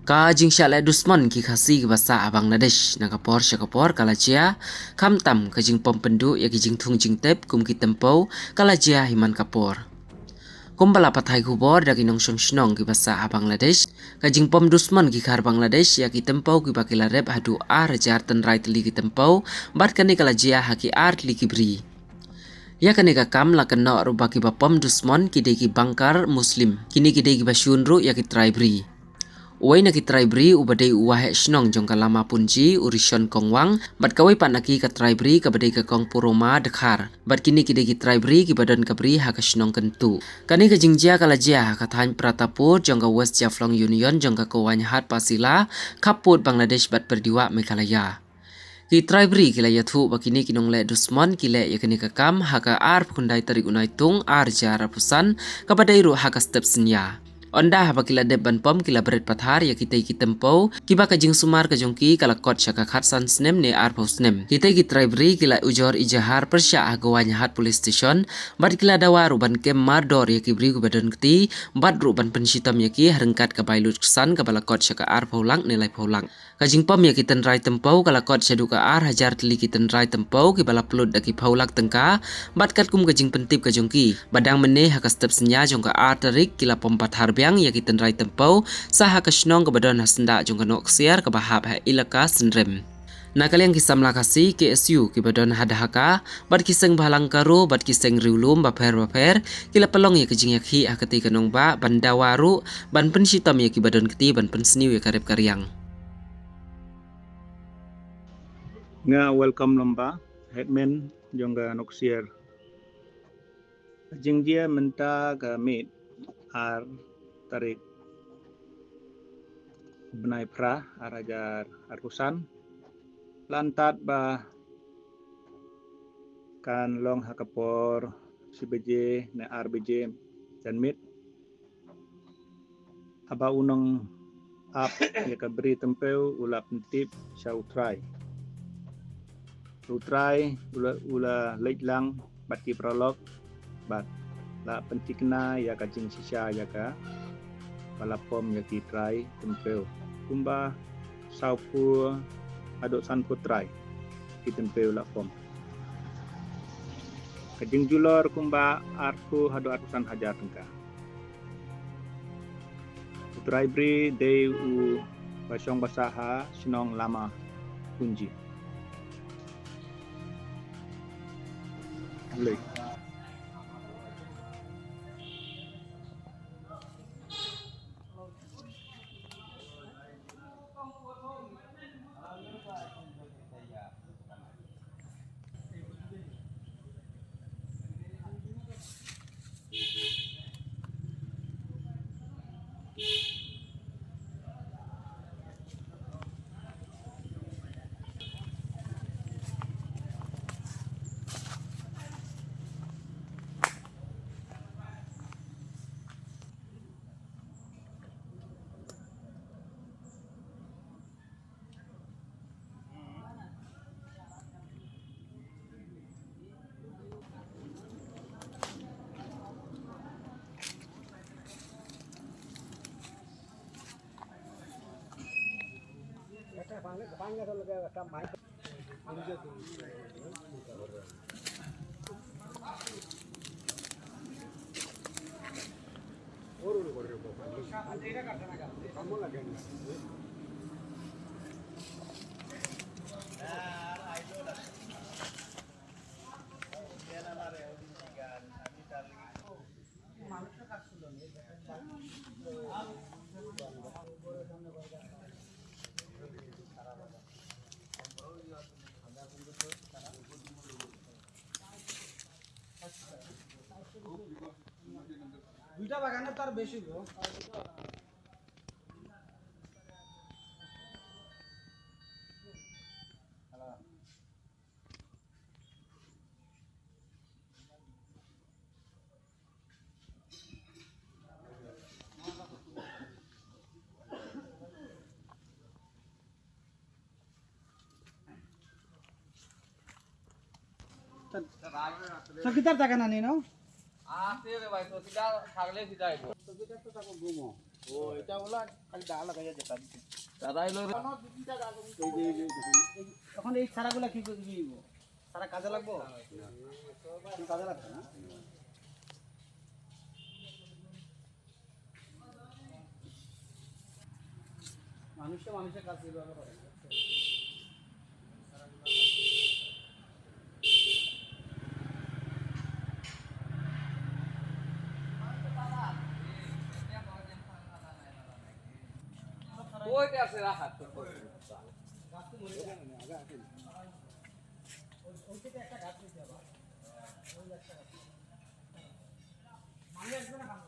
Ka jing shalai dusman ki khasi ki basa a Bangladesh na kapor syakapor kalajia kam tam ka jing pom pendu ya ki jing thung jing tep kum ki tempau kalajia himan kapor. Kumbala pathai kubor daki nong shong shnong ki basa a Bangladesh ka jing pom dusman ki khar Bangladesh ya ki tempau ki bakila rep hadu a rajar tan rai tli ki tempau bat kani kalajia haki art li ki bri. Ya kani ka kam la kena ruba ki bapom dusman ki de ki bangkar muslim kini ki de ki basyunru ya ki trai bri. Uway nakitry bri ubadai uwahe shnong jong kalama punji urishon kongwang bat kawai pat naki katry bri kabadai ka kong puroma dekhar bat kini kide kitry bri kibadon kabri haka shnong kentu kani ka jingjia kalajia kathain pratapur jong ka West Jaflong Union jong ka kawany hat pasila kaput Bangladesh bat berdiwa Meghalaya kitry bri kila yathu bakini kinong le dusman kile yakani ka kam haka ar phundai tarik unai tung ar jara pusan kabadai ru haka step senya Onda haba kila deb ban pom kila beret pathar ya kita ki tempo kiba ka jing sumar ka jongki kala kot shaka khatsan snem ne ar snem kita ki tribri kila ujor ijahar persya agawanya hat police station bat kila dawaru ban kem mardor ya kibri ku badan kti bat ru ban pensitam ya ki harengkat ka bailut san ka bala kot shaka ar paulang nilai paulang ka jing pom ya ki ten rai tempo kala kot shadu ka ar hajar tli ki ten rai tempo ki bala pelut daki paulak tengka bat kat kum ka jing pentip ka jongki badang mene haka step senya jong ka ar tarik kila pom pathar yang ya kita rai tempau saha kasnong kabadon hasenda jong kanok siar kabahap ha ilaka senrem nakaliang kisam lakasi KSU kibadon hadahaka bat kiseng bahalang karo bat kiseng riulum baper kila pelong ya kejing yakhi akati kanong ba bandawaru ban pensitam ya kibadon keti ban pensniu ya karep karyang nga welcome lomba headman jong kanok siar jingjia menta ka mit ar tarik benai pra arajar arusan lantat ba kan long hakapor CBJ na RBJ dan mit aba unong ap ya kabri tempeu ula pentip sautrai ula leitlang bat ki prolog bat la pentikna ya kajing sisa ya ka palapom ya ki try tempeu kumba saupu adok san putrai ki tempeu la pom kajing julor kumba arku hado atusan hajar tengka putrai bri dei u basong basaha sinong lama kunji Lek দুইটা বাগানে তার বেশি গো Sekitar tak kanan ini, no? Asli le bhai, to sida thakle sida aiko. Sekitar to tako gumo. ও এটা ওলা খালি ডাল লাগাইয়া যেটা দিতে দাদা এলো এখন এই সারাগুলা কি করে দিব সারা কাজে লাগবো কি কাজে লাগবে না মানুষের কাজ এইভাবে করে ওইটা আছে রাখা ওই থেকে একটা গাছ দিতে হবে ওই একটা গাছ মানুষ আসবে না